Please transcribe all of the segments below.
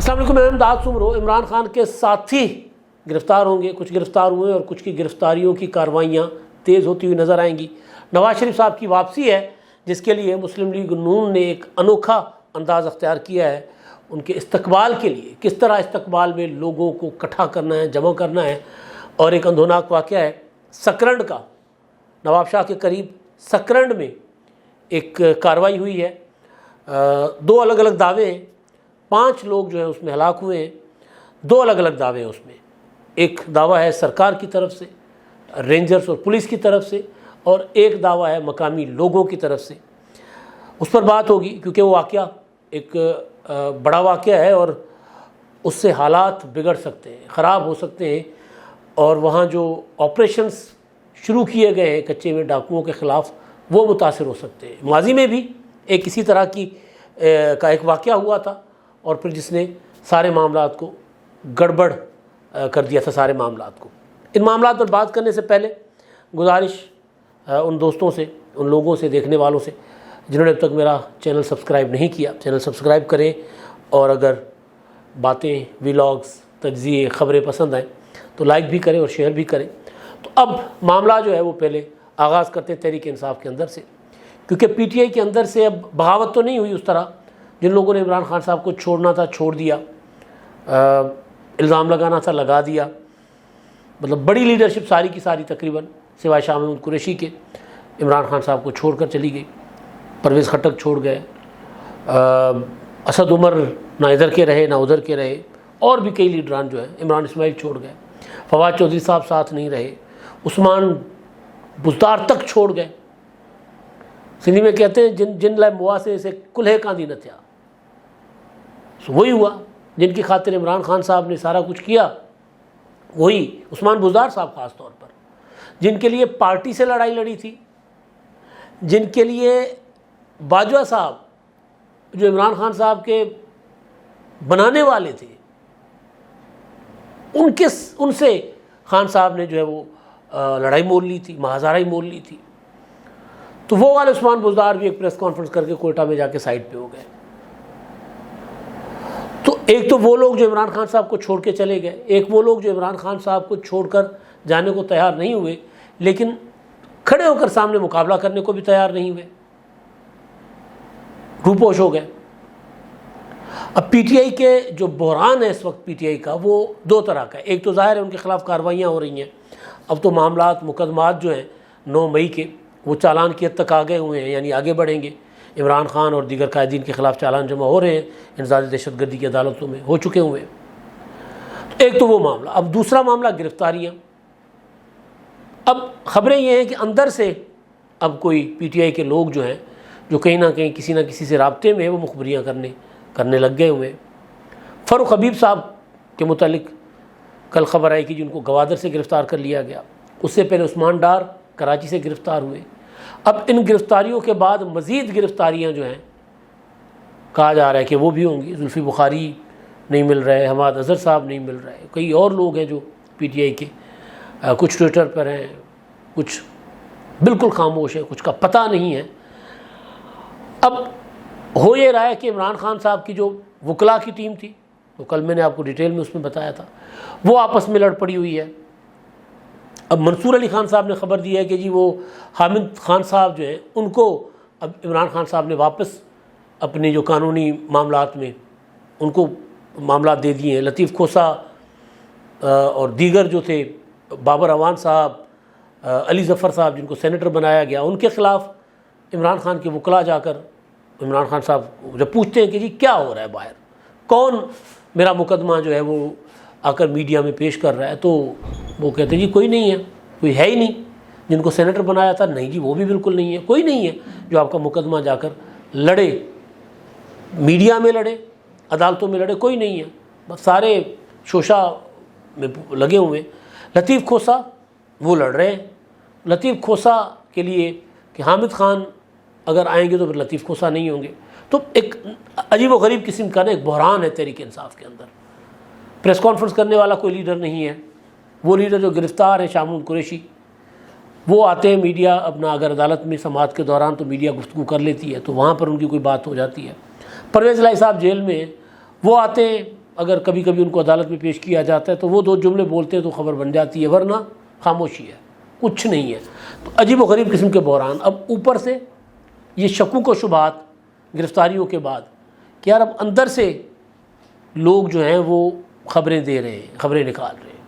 السلام علیکم، میں امداد سمرو۔ عمران خان کے ساتھی گرفتار ہوں گے، کچھ گرفتار ہوئے اور کچھ کی گرفتاریوں کی کارروائیاں تیز ہوتی ہوئی نظر آئیں گی۔ نواز شریف صاحب کی واپسی ہے جس کے لیے مسلم لیگ نون نے ایک انوکھا انداز اختیار کیا ہے ان کے استقبال کے لیے، کس طرح استقبال میں لوگوں کو اکٹھا کرنا ہے، جمع کرنا ہے۔ اور ایک اندھوناک واقعہ ہے سکرنڈ کا، نواب شاہ کے قریب سکرنڈ میں ایک کارروائی ہوئی ہے، دو الگ الگ دعوے ہیں، 5 لوگ جو ہیں اس میں ہلاک ہوئے ہیں، 2 الگ الگ دعوے ہیں اس میں۔ ایک دعویٰ ہے سرکار کی طرف سے، رینجرز اور پولیس کی طرف سے، اور ایک دعویٰ ہے مقامی لوگوں کی طرف سے۔ اس پر بات ہوگی کیونکہ وہ واقعہ ایک بڑا واقعہ ہے اور اس سے حالات بگڑ سکتے ہیں، خراب ہو سکتے ہیں، اور وہاں جو آپریشنز شروع کیے گئے ہیں کچے میں ڈاکوؤں کے خلاف وہ متاثر ہو سکتے ہیں۔ ماضی میں بھی ایک اسی طرح کا ایک واقعہ ہوا تھا اور پھر جس نے سارے معاملات کو گڑبڑ کر دیا تھا، سارے معاملات کو۔ ان معاملات پر بات کرنے سے پہلے گزارش ان دوستوں سے، ان لوگوں سے، دیکھنے والوں سے جنہوں نے اب تک میرا چینل سبسکرائب نہیں کیا، چینل سبسکرائب کریں، اور اگر باتیں، ویلاگز، تجزیے، خبریں پسند آئیں تو لائک بھی کریں اور شیئر بھی کریں۔ تو اب معاملہ جو ہے وہ پہلے آغاز کرتے ہیں تحریک انصاف کے اندر سے، کیونکہ پی ٹی آئی کے اندر سے اب بغاوت تو نہیں ہوئی اس طرح۔ جن لوگوں نے عمران خان صاحب کو چھوڑنا تھا چھوڑ دیا، الزام لگانا تھا لگا دیا، مطلب بڑی لیڈرشپ ساری کی ساری تقریباً سوائے شاہ محمود قریشی کے عمران خان صاحب کو چھوڑ کر چلی گئی۔ پرویز خٹک چھوڑ گئے، اسد عمر نہ ادھر کے رہے نہ ادھر کے رہے، اور بھی کئی لیڈران جو ہیں، عمران اسماعیل چھوڑ گئے، فواد چودھری صاحب ساتھ نہیں رہے، عثمان بزدار تک چھوڑ گئے۔ سندھی میں کہتے ہیں جن لائے مواسے سے کلہے کاندھی نہ تھیا، وہی ہوا جن کی خاطر عمران خان صاحب نے سارا کچھ کیا، وہی عثمان بزدار صاحب خاص طور پر، جن کے لیے پارٹی سے لڑائی لڑی تھی، جن کے لیے باجوہ صاحب جو عمران خان صاحب کے بنانے والے تھے، ان سے خان صاحب نے جو ہے وہ لڑائی مول لی تھی، مہازارہ مول لی تھی۔ تو وہ والے عثمان بزدار بھی ایک پریس کانفرنس کر کے کوئٹہ میں جا کے سائڈ پہ ہو گئے۔ تو ایک تو وہ لوگ جو عمران خان صاحب کو چھوڑ کے چلے گئے، ایک وہ لوگ جو عمران خان صاحب کو چھوڑ کر جانے کو تیار نہیں ہوئے لیکن کھڑے ہو کر سامنے مقابلہ کرنے کو بھی تیار نہیں ہوئے، روپوش ہو گئے۔ اب پی ٹی آئی کے جو بحران ہے اس وقت پی ٹی آئی کا، وہ 2 طرح کا ہے۔ ایک تو ظاہر ہے ان کے خلاف کارروائیاں ہو رہی ہیں، اب تو معاملات، مقدمات جو ہیں 9 مئی کے وہ چالان کی حد تک آگے ہوئے ہیں، یعنی آگے بڑھیں گے۔ عمران خان اور دیگر قائدین کے خلاف چالان جمع ہو رہے ہیں، انسداد دہشت گردی کی عدالتوں میں ہو چکے ہوئے ہیں۔ ایک تو وہ معاملہ۔ اب دوسرا معاملہ گرفتاریاں۔ اب خبریں یہ ہیں کہ اندر سے اب کوئی پی ٹی آئی کے لوگ جو ہیں، جو کہیں نہ کہیں کسی نہ کسی سے رابطے میں ہیں، وہ مخبریاں کرنے لگ گئے ہوئے ہیں۔ فاروق حبیب صاحب کے متعلق کل خبر آئی کہ جن کو گوادر سے گرفتار کر لیا گیا، اس سے پہلے عثمان ڈار کراچی سے گرفتار ہوئے۔ اب ان گرفتاریوں کے بعد مزید گرفتاریاں جو ہیں کہا جا رہا ہے کہ وہ بھی ہوں گی۔ زلفی بخاری نہیں مل رہے، حماد اظہر صاحب نہیں مل رہے، کئی اور لوگ ہیں جو پی ٹی آئی کے، کچھ ٹویٹر پر ہیں، کچھ بالکل خاموش ہیں، کچھ کا پتہ نہیں ہے۔ اب ہو یہ رہا ہے کہ عمران خان صاحب کی جو وکلاء کی ٹیم تھی، تو کل میں نے آپ کو ڈیٹیل میں اس میں بتایا تھا، وہ آپس میں لڑ پڑی ہوئی ہے۔ اب منصور علی خان صاحب نے خبر دی ہے کہ جی وہ حامد خان صاحب جو ہیں ان کو اب عمران خان صاحب نے واپس اپنے جو قانونی معاملات میں ان کو معاملات دے دیے ہیں۔ لطیف کھوسہ اور دیگر جو تھے، بابر اعوان صاحب، علی ظفر صاحب جن کو سینیٹر بنایا گیا، ان کے خلاف عمران خان کے وکلاء جا کر عمران خان صاحب جب پوچھتے ہیں کہ جی کیا ہو رہا ہے باہر، کون میرا مقدمہ جو ہے وہ آ کر میڈیا میں پیش کر رہا ہے، تو وہ کہتے ہیں جی کوئی نہیں ہے، کوئی ہے ہی نہیں۔ جن کو سینیٹر بنایا تھا، نہیں جی وہ بھی بالکل نہیں ہے، کوئی نہیں ہے جو آپ کا مقدمہ جا کر لڑے، میڈیا میں لڑے، عدالتوں میں لڑے، کوئی نہیں ہے، بس سارے شوشہ میں لگے ہوئے ہیں۔ لطیف کھوسہ وہ لڑ رہے ہیں، لطیف کھوسہ کے لیے کہ حامد خان اگر آئیں گے تو پھر لطیف کھوسہ نہیں ہوں گے۔ تو ایک عجیب و غریب قسم کا ایک بحران ہے تحریک انصاف کے اندر۔ پریس کانفرنس کرنے والا کوئی لیڈر نہیں ہے۔ وہ لیڈر جو گرفتار ہے شاہ محمود قریشی، وہ آتے ہیں میڈیا اپنا، اگر عدالت میں سماعت کے دوران تو میڈیا گفتگو کر لیتی ہے تو وہاں پر ان کی کوئی بات ہو جاتی ہے۔ پرویز الہی صاحب جیل میں ہیں، وہ آتے ہیں اگر کبھی کبھی ان کو عدالت میں پیش کیا جاتا ہے تو وہ 2 جملے بولتے ہیں تو خبر بن جاتی ہے، ورنہ خاموشی ہے، کچھ نہیں ہے۔ تو عجیب و غریب قسم کے بحران۔ اب اوپر سے یہ شکوک و شبہات گرفتاریوں کے بعد کہ یار اب اندر سے لوگ جو ہیں وہ خبریں دے رہے ہیں، خبریں نکال رہے ہیں۔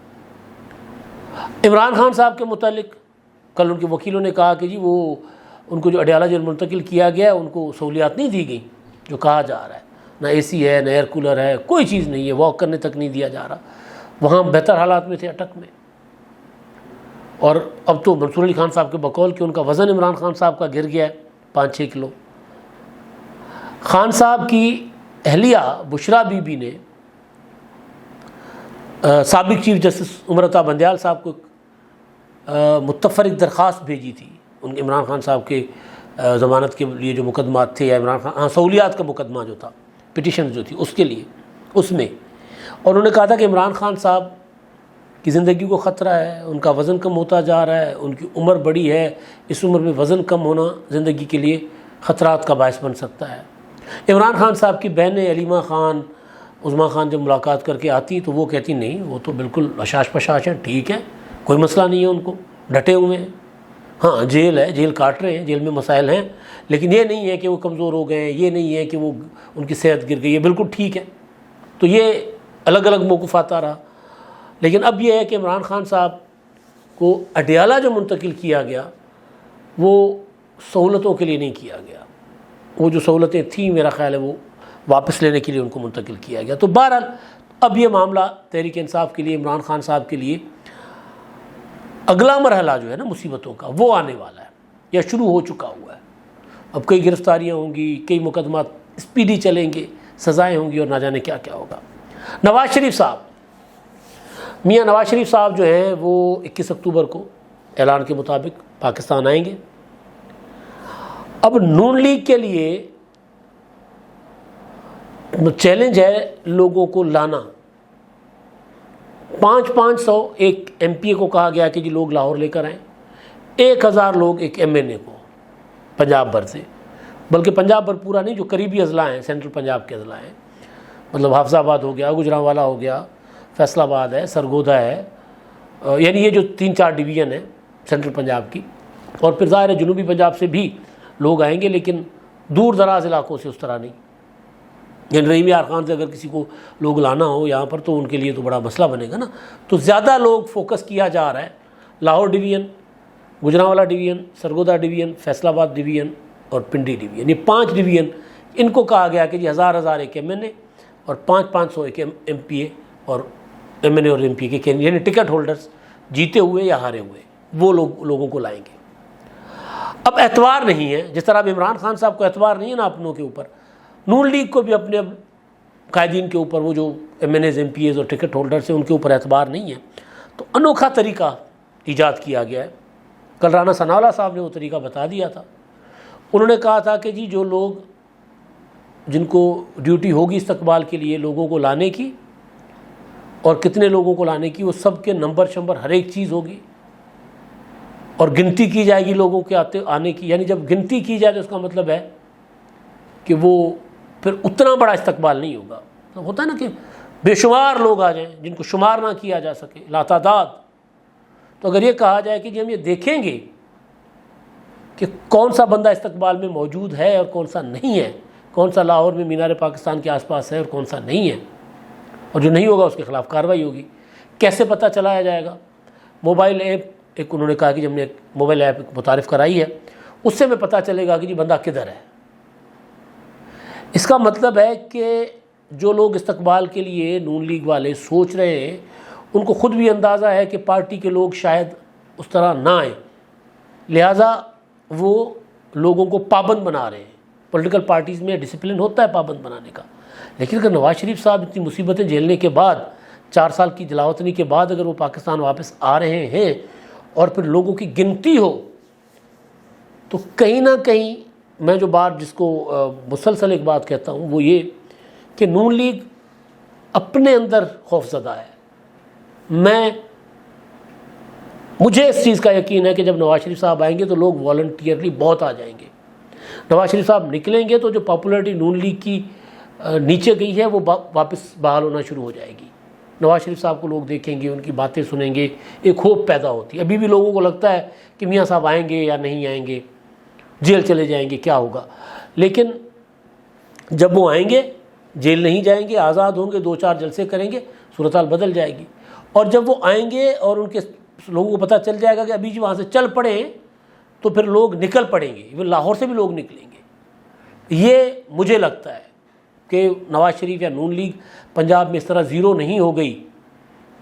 عمران خان صاحب کے متعلق کل ان کے وکیلوں نے کہا کہ جی وہ ان کو جو اڈیالہ جیل منتقل کیا گیا ہے ان کو سہولیات نہیں دی گئی جو کہا جا رہا ہے، نہ اے سی ہے، نہ ایئر کولر ہے، کوئی چیز نہیں ہے، واک کرنے تک نہیں دیا جا رہا۔ وہاں بہتر حالات میں تھے اٹک میں۔ اور اب تو منصور علی خان صاحب کے بقول کہ ان کا وزن عمران خان صاحب کا گر گیا ہے 5-6 کلو۔ خان صاحب کی اہلیہ بشرا بی بی نے سابق چیف جسٹس عمر عطا بندیال صاحب کو متفرق درخواست بھیجی تھی ان عمران خان صاحب کے ضمانت کے لیے جو مقدمات تھے، یا عمران خان سہولیات کا مقدمہ جو تھا، پٹیشن جو تھی اس کے لیے، اس میں اور انہوں نے کہا تھا کہ عمران خان صاحب کی زندگی کو خطرہ ہے، ان کا وزن کم ہوتا جا رہا ہے، ان کی عمر بڑی ہے، اس عمر میں وزن کم ہونا زندگی کے لیے خطرات کا باعث بن سکتا ہے۔ عمران خان صاحب کی بہنیں علیمہ خان، عظمیٰ خان جب ملاقات کر کے آتی تو وہ کہتی نہیں وہ تو بالکل اشاش پشاش ہیں، ٹھیک ہے، کوئی مسئلہ نہیں ہے، ان کو ڈٹے ہوئے ہیں، ہاں جیل ہے، جیل کاٹ رہے ہیں، جیل میں مسائل ہیں، لیکن یہ نہیں ہے کہ وہ کمزور ہو گئے ہیں، یہ نہیں ہے کہ وہ ان کی صحت گر گئی ہے، بالکل ٹھیک ہے۔ تو یہ الگ الگ موقف آتا رہا۔ لیکن اب یہ ہے کہ عمران خان صاحب کو اڈیالہ جو منتقل کیا گیا وہ سہولتوں کے لیے نہیں کیا گیا، وہ جو سہولتیں تھیں میرا خیال ہے وہ واپس لینے کے لیے ان کو منتقل کیا گیا۔ تو بہرحال اب یہ معاملہ تحریک انصاف کے لیے، عمران خان صاحب کے لیے اگلا مرحلہ جو ہے نا مصیبتوں کا وہ آنے والا ہے یا شروع ہو چکا ہوا ہے۔ اب کئی گرفتاریاں ہوں گی، کئی مقدمات اسپیڈی چلیں گے، سزائیں ہوں گی اور نہ جانے کیا کیا ہوگا۔ نواز شریف صاحب، میاں نواز شریف صاحب جو ہیں وہ 21 اکتوبر کو اعلان کے مطابق پاکستان آئیں گے۔ اب نون لیگ کے لیے چیلنج ہے لوگوں کو لانا۔ 500 ایک ایم پی اے کو کہا گیا کہ جی لوگ لاہور لے کر آئیں، 1000 لوگ ایک ایم این اے کو پنجاب بھر سے، بلکہ پنجاب بھر پورا نہیں، جو قریبی اضلاع ہیں، سینٹرل پنجاب کے اضلاع ہیں، مطلب حافظ آباد ہو گیا، گجرانوالہ ہو گیا، فیصل آباد ہے، سرگودا ہے، یعنی یہ جو 3-4 ڈویژن ہیں سینٹرل پنجاب کی، اور پھر ظاہر ہے جنوبی پنجاب سے بھی لوگ آئیں گے، لیکن دور دراز علاقوں سے اس طرح نہیں۔ یعنی رحیم یار خان سے اگر کسی کو لوگ لانا ہو یہاں پر تو ان کے لیے تو بڑا مسئلہ بنے گا نا۔ تو زیادہ لوگ فوکس کیا جا رہا ہے Lahore division, Gujranwala division, Sargodha division, Faisal آباد ڈویژن اور پنڈی ڈویژن، یہ 5 ڈویژن ان کو کہا گیا کہ جی 1000 ایک ایم این اے اور 500 ایک ایم پی اے، اور ایم این اے اور ایم پی اے کے یعنی ٹکٹ ہولڈرز جیتے ہوئے یا ہارے ہوئے وہ لوگوں کو لائیں گے۔ اب اعتبار نہیں ہے، جس طرح اب عمران خان صاحب کو اعتبار نہیں ہے نا اپنوں کے اوپر، نون لیگ کو بھی اپنے قائدین کے اوپر، وہ جو MNAs, MPAs اور ٹکٹ ہولڈرز ہیں ان کے اوپر اعتبار نہیں ہے۔ تو انوکھا طریقہ ایجاد کیا گیا ہے۔ کل رانا ثناء اللہ صاحب نے وہ طریقہ بتا دیا تھا۔ انہوں نے کہا تھا کہ جی جو لوگ جن کو ڈیوٹی ہوگی استقبال کے لیے لوگوں کو لانے کی، اور کتنے لوگوں کو لانے کی، وہ سب کے نمبر شمبر ہر ایک چیز ہوگی، اور گنتی کی جائے گی لوگوں کے آنے کی۔ یعنی جب گنتی کی جائے تو اس کا مطلب ہے کہ وہ پھر اتنا بڑا استقبال نہیں ہوگا۔ ہوتا ہے نا کہ بے شمار لوگ آ جائیں جن کو شمار نہ کیا جا سکے، لاتعداد۔ تو اگر یہ کہا جائے کہ جی ہم یہ دیکھیں گے کہ کون سا بندہ استقبال میں موجود ہے اور کون سا نہیں ہے، کون سا لاہور میں مینار پاکستان کے آس پاس ہے اور کون سا نہیں ہے، اور جو نہیں ہوگا اس کے خلاف کارروائی ہوگی۔ کیسے پتہ چلایا جائے گا؟ موبائل ایپ ایک انہوں نے کہا کہ جب ہم نے ایک موبائل ایپ متعارف کرائی ہے، اس سے میں پتہ چلے گا کہ جی بندہ کدھر ہے۔ اس کا مطلب ہے کہ جو لوگ استقبال کے لیے نون لیگ والے سوچ رہے ہیں ان کو خود بھی اندازہ ہے کہ پارٹی کے لوگ شاید اس طرح نہ آئیں، لہٰذا وہ لوگوں کو پابند بنا رہے ہیں۔ پولیٹیکل پارٹیز میں ڈسپلن ہوتا ہے پابند بنانے کا، لیکن اگر نواز شریف صاحب اتنی مصیبتیں جھیلنے کے بعد، 4 سال کی جلاوطنی کے بعد اگر وہ پاکستان واپس آ رہے ہیں اور پھر لوگوں کی گنتی ہو، تو کہیں نہ کہیں میں جو بات جس کو مسلسل ایک بات کہتا ہوں وہ یہ کہ نون لیگ اپنے اندر خوف زدہ ہے۔ مجھے اس چیز کا یقین ہے کہ جب نواز شریف صاحب آئیں گے تو لوگ والنٹیئرلی بہت آ جائیں گے۔ نواز شریف صاحب نکلیں گے تو جو پاپولرٹی نون لیگ کی نیچے گئی ہے وہ واپس بحال ہونا شروع ہو جائے گی. نواز شریف صاحب کو لوگ دیکھیں گے، ان کی باتیں سنیں گے، ایک ہوپ پیدا ہوتی ہے. ابھی بھی لوگوں کو لگتا ہے کہ میاں صاحب آئیں گے یا نہیں آئیں گے، جیل چلے جائیں گے، کیا ہوگا. لیکن جب وہ آئیں گے، جیل نہیں جائیں گے، آزاد ہوں گے، 2-4 جلسے کریں گے، صورتحال بدل جائے گی. اور جب وہ آئیں گے اور ان کے لوگوں کو پتہ چل جائے گا کہ ابھی جی وہاں سے چل پڑے ہیں، تو پھر لوگ نکل پڑیں گے. ایون لاہور سے بھی لوگ نکلیں گے. یہ مجھے لگتا ہے کہ نواز شریف یا نون لیگ پنجاب میں اس طرح زیرو نہیں ہو گئی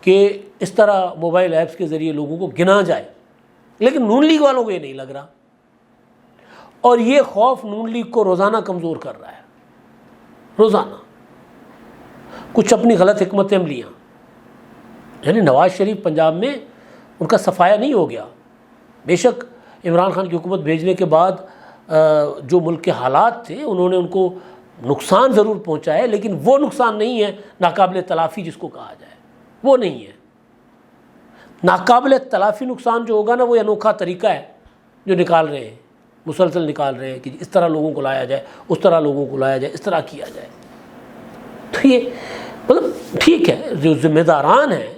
کہ اس طرح موبائل ایپس کے ذریعے لوگوں کو گنا جائے. لیکن نون لیگ والوں کو یہ نہیں لگ رہا، اور یہ خوف نون لیگ کو روزانہ کمزور کر رہا ہے. روزانہ کچھ اپنی غلط حکمت عملیاں، یعنی نواز شریف پنجاب میں ان کا صفایا نہیں ہو گیا. بے شک عمران خان کی حکومت بھیجنے کے بعد جو ملک کے حالات تھے انہوں نے ان کو نقصان ضرور پہنچا ہے، لیکن وہ نقصان نہیں ہے ناقابل تلافی جس کو کہا جائے، وہ نہیں ہے. ناقابل تلافی نقصان جو ہوگا نا، وہ انوکھا طریقہ ہے جو نکال رہے ہیں، مسلسل نکال رہے ہیں کہ اس طرح لوگوں کو لایا جائے، اس طرح لوگوں کو لایا جائے، اس طرح کیا جائے. تو یہ مطلب ٹھیک ہے، جو ذمہ داران ہیں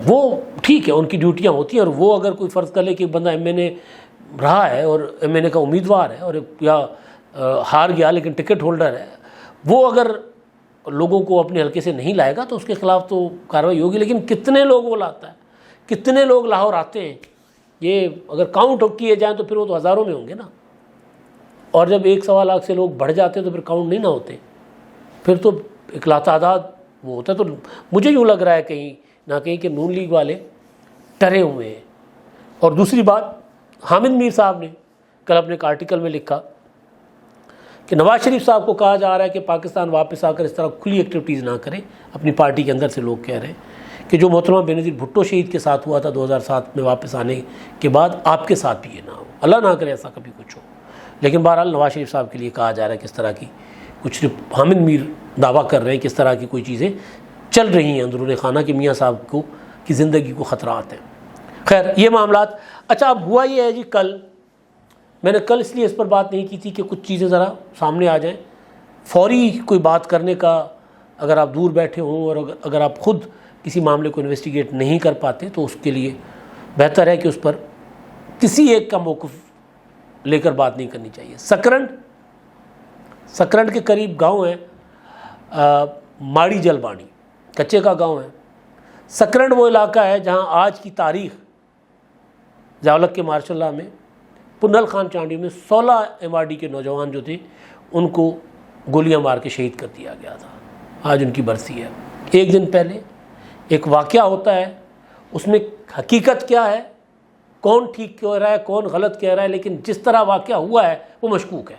وہ ٹھیک ہے، ان کی ڈیوٹیاں ہوتی ہیں. اور وہ اگر کوئی فرض کر لے کہ بندہ ایم این اے رہا ہے اور ایم این اے کا امیدوار ہے اور یا ہار گیا لیکن ٹکٹ ہولڈر ہے، وہ اگر لوگوں کو اپنے حلقے سے نہیں لائے گا تو اس کے خلاف تو کارروائی ہوگی. لیکن کتنے لوگ وہ لاتا ہے، کتنے لوگ لاہور آتے ہیں، یہ اگر کاؤنٹ کیے جائیں تو پھر وہ تو ہزاروں میں ہوں گے نا. اور جب 1-1.25 لاکھ سے لوگ بڑھ جاتے ہیں تو پھر کاؤنٹ نہیں نہ ہوتے، پھر تو ایک لاتعداد وہ ہوتا ہے. تو مجھے یوں لگ رہا ہے کہیں نہ کہیں کہ نون لیگ والے ڈرے ہوئے ہیں. اور دوسری بات، حامد میر صاحب نے کل اپنے ایک آرٹیکل میں لکھا کہ نواز شریف صاحب کو کہا جا رہا ہے کہ پاکستان واپس آ کر اس طرح کھلی ایکٹیویٹیز نہ کریں. اپنی پارٹی کے اندر سے لوگ کہہ رہے ہیں کہ جو محترمہ بینظیر بھٹو شہید کے ساتھ ہوا تھا 2007 میں واپس آنے کے بعد، آپ کے ساتھ بھی یہ نہ ہو، اللہ نہ کرے ایسا کبھی کچھ ہو. لیکن بہرحال نواز شریف صاحب کے لیے کہا جا رہا ہے کہ اس طرح کی کچھ حامد میر دعویٰ کر رہے ہیں کہ اس طرح کی کوئی چیزیں چل رہی ہیں اندرون خانہ کہ میاں صاحب کو کی زندگی کو خطرات ہیں. خیر یہ معاملات. اچھا اب ہوا یہ ہے جی، کل میں نے اس لیے اس پر بات نہیں کی تھی کہ کچھ چیزیں ذرا سامنے آ جائیں. فوری کوئی بات کرنے کا اگر آپ دور بیٹھے ہوں اور اگر آپ خود کسی معاملے کو انویسٹیگیٹ نہیں کر پاتے تو اس کے لیے بہتر ہے کہ اس پر کسی ایک کا موقف لے کر بات نہیں کرنی چاہیے. سکرنڈ کے قریب گاؤں ہے ماڑی جلبانی، کچے کا گاؤں ہے. سکرنڈ وہ علاقہ ہے جہاں آج کی تاریخ ضیاءالحق کے مارشاء اللہ میں پنل خان چانڈی میں 16 ایم آر ڈی کے نوجوان جو تھے ان کو گولیاں مار کے شہید کر دیا گیا تھا. آج ان کی برسی ہے. ایک دن پہلے ایک واقعہ ہوتا ہے، اس میں حقیقت کیا ہے، کون ٹھیک کہہ رہا ہے کون غلط کہہ رہا ہے، لیکن جس طرح واقعہ ہوا ہے وہ مشکوک ہے.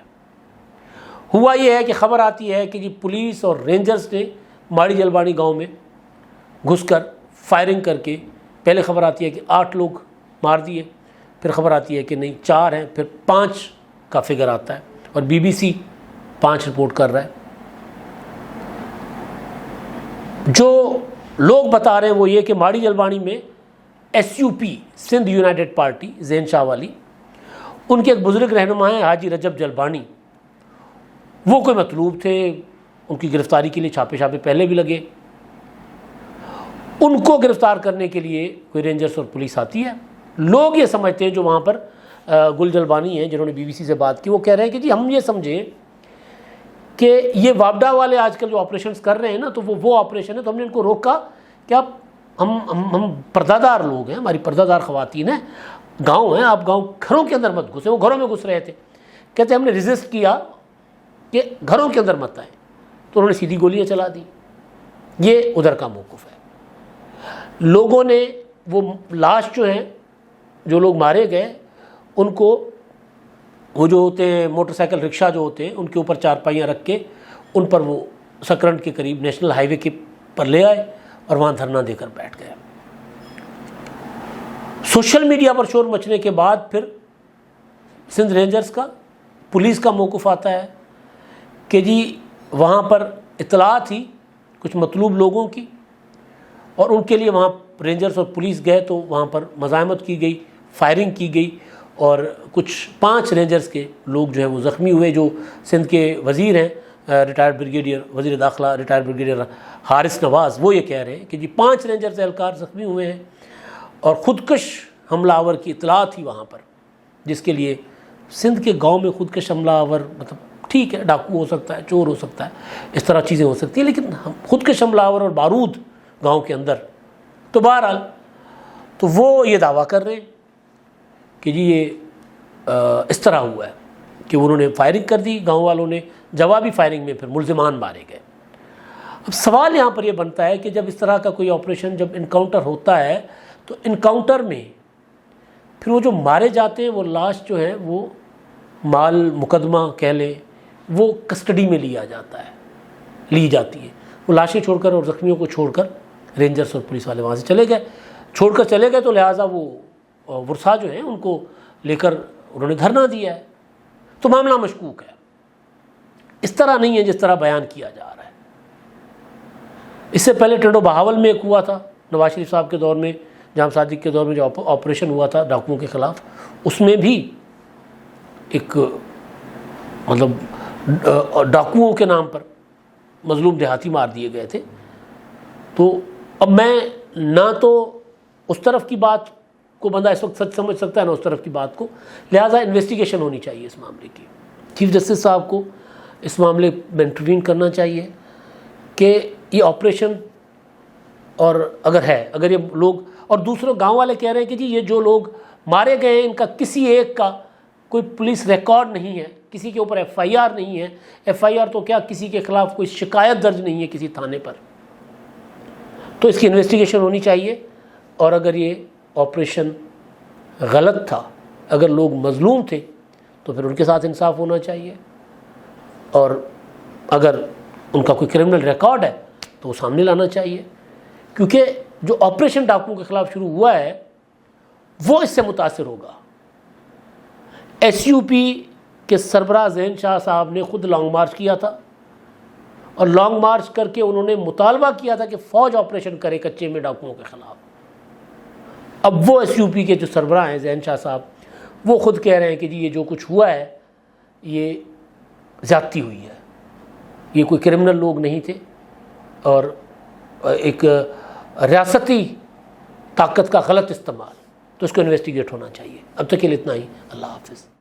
ہوا یہ ہے کہ خبر آتی ہے کہ جی پولیس اور رینجرز نے ماڑی جلبانی گاؤں میں گھس کر فائرنگ کر کے، پہلے خبر آتی ہے کہ 8 لوگ مار دیے، پھر خبر آتی ہے کہ نہیں 4 ہیں، پھر 5 کا فگر آتا ہے اور BBC 5 رپورٹ کر رہا ہے. جو لوگ بتا رہے ہیں وہ یہ کہ ماڑی جلبانی میں SUP سندھ یونائٹڈ پارٹی زین شاہ والی، ان کے ایک بزرگ رہنما ہیں حاجی رجب جلبانی، وہ کوئی مطلوب تھے. ان کی گرفتاری کے لیے چھاپے پہلے بھی لگے. ان کو گرفتار کرنے کے لیے کوئی رینجرز اور پولیس آتی ہے. لوگ یہ سمجھتے ہیں جو وہاں پر گل جلبانی ہیں جنہوں نے BBC سے بات کی، وہ کہہ رہے ہیں کہ جی ہم یہ سمجھیں کہ یہ وابڈا والے آج کل جو آپریشنز کر رہے ہیں نا، تو وہ آپریشن ہے، تو ہم نے ان کو روکا کہ آپ ہم پردہ دار لوگ ہیں، ہماری پردہ دار خواتین ہیں، گاؤں ہیں، آپ گاؤں گھروں کے اندر مت گھسیں. وہ گھروں میں گھس رہے تھے. کہتے ہم نے ریزسٹ کیا کہ گھروں کے اندر مت آئیں، تو انہوں نے سیدھی گولیاں چلا دی. یہ ادھر کا موقف ہے. لوگوں نے وہ لاش جو ہیں، جو لوگ مارے گئے، ان کو وہ جو ہوتے ہیں موٹر سائیکل رکشہ جو ہوتے ہیں ان کے اوپر چارپائیاں رکھ کے ان پر وہ سکرنڈ کے قریب نیشنل ہائی وے کے پر لے آئے اور وہاں دھرنا دے کر بیٹھ گئے. سوشل میڈیا پر شور مچنے کے بعد پھر سندھ رینجرز کا، پولیس کا موقف آتا ہے کہ جی وہاں پر اطلاع تھی کچھ مطلوب لوگوں کی اور ان کے لیے وہاں رینجرز اور پولیس گئے تو وہاں پر مزاحمت کی گئی، فائرنگ کی گئی اور کچھ 5 رینجرز کے لوگ جو ہیں وہ زخمی ہوئے. جو سندھ کے وزیر ہیں ریٹائرڈ بریگیڈیئر وزیر داخلہ ریٹائرڈ بریگیڈیئر حارث نواز، وہ یہ کہہ رہے ہیں کہ جی 5 رینجرز اہلکار زخمی ہوئے ہیں اور خودکش حملہ آور کی اطلاع تھی وہاں پر، جس کے لیے سندھ کے گاؤں میں خودکش حملہ آور مطلب ٹھیک ہے، ڈاکو ہو سکتا ہے، چور ہو سکتا ہے، اس طرح چیزیں ہو سکتی ہیں، لیکن خودکش حملہ آور اور بارود گاؤں کے اندر. تو بہرحال تو وہ یہ دعویٰ کر رہے ہیں کہ جی یہ اس طرح ہوا ہے کہ انہوں نے فائرنگ کر دی، گاؤں والوں نے جوابی فائرنگ میں پھر ملزمان مارے گئے. اب سوال یہاں پر یہ بنتا ہے کہ جب اس طرح کا کوئی آپریشن، جب انکاؤنٹر ہوتا ہے تو انکاؤنٹر میں پھر وہ جو مارے جاتے ہیں وہ لاش جو ہے وہ مال مقدمہ کہہ لیں وہ کسٹڈی میں لی جاتی ہے. وہ لاشیں چھوڑ کر اور زخمیوں کو چھوڑ کر رینجرز اور پولیس والے وہاں سے چھوڑ کر چلے گئے، تو لہٰذا وہ ورثاء جو ہیں ان کو لے کر انہوں نے دھرنا دیا ہے. تو معاملہ مشکوک ہے، اس طرح نہیں ہے جس طرح بیان کیا جا رہا ہے. اس سے پہلے ٹنڈو بہاول میں ایک ہوا تھا نواز شریف صاحب کے دور میں، جام صادق کے دور میں جو آپریشن ہوا تھا ڈاکوؤں کے خلاف، اس میں بھی ایک مطلب ڈاکوؤں کے نام پر مظلوم دیہاتی مار دیے گئے تھے. تو اب میں نہ تو اس طرف کی بات کو بندہ اس وقت سچ سمجھ سکتا ہے نہ اس طرف کی بات کو، لہٰذا انویسٹیگیشن ہونی چاہیے اس معاملے کی. چیف جسٹس صاحب کو اس معاملے میں انٹروین کرنا چاہیے کہ یہ آپریشن اور اگر یہ لوگ، اور دوسرے گاؤں والے کہہ رہے ہیں کہ جی یہ جو لوگ مارے گئے ہیں ان کا کسی ایک کا کوئی پولیس ریکارڈ نہیں ہے، کسی کے اوپر ایف آئی آر نہیں ہے. ایف آئی آر تو کیا، کسی کے خلاف کوئی شکایت درج نہیں ہے کسی تھانے پر. تو اس کی انویسٹیگیشن ہونی چاہیے، اور اگر یہ آپریشن غلط تھا، اگر لوگ مظلوم تھے تو پھر ان کے ساتھ انصاف ہونا چاہیے، اور اگر ان کا کوئی کرمنل ریکارڈ ہے تو وہ سامنے لانا چاہیے. کیونکہ جو آپریشن ڈاکوؤں کے خلاف شروع ہوا ہے وہ اس سے متاثر ہوگا. ایس یو پی کے سربراہ ذہین شاہ صاحب نے خود لانگ مارچ کیا تھا، اور لانگ مارچ کر کے انہوں نے مطالبہ کیا تھا کہ فوج آپریشن کرے کچے میں ڈاکوؤں کے خلاف. اب وہ ایس یو پی کے جو سربراہ ہیں ذہین شاہ صاحب، وہ خود کہہ رہے ہیں کہ جی یہ جو کچھ ہوا ہے یہ زیادتی ہوئی ہے، یہ کوئی کرمنل لوگ نہیں تھے، اور ایک ریاستی طاقت کا غلط استعمال. تو اس کو انویسٹیگیٹ ہونا چاہیے. اب تک کے لیے اتنا ہی. اللہ حافظ.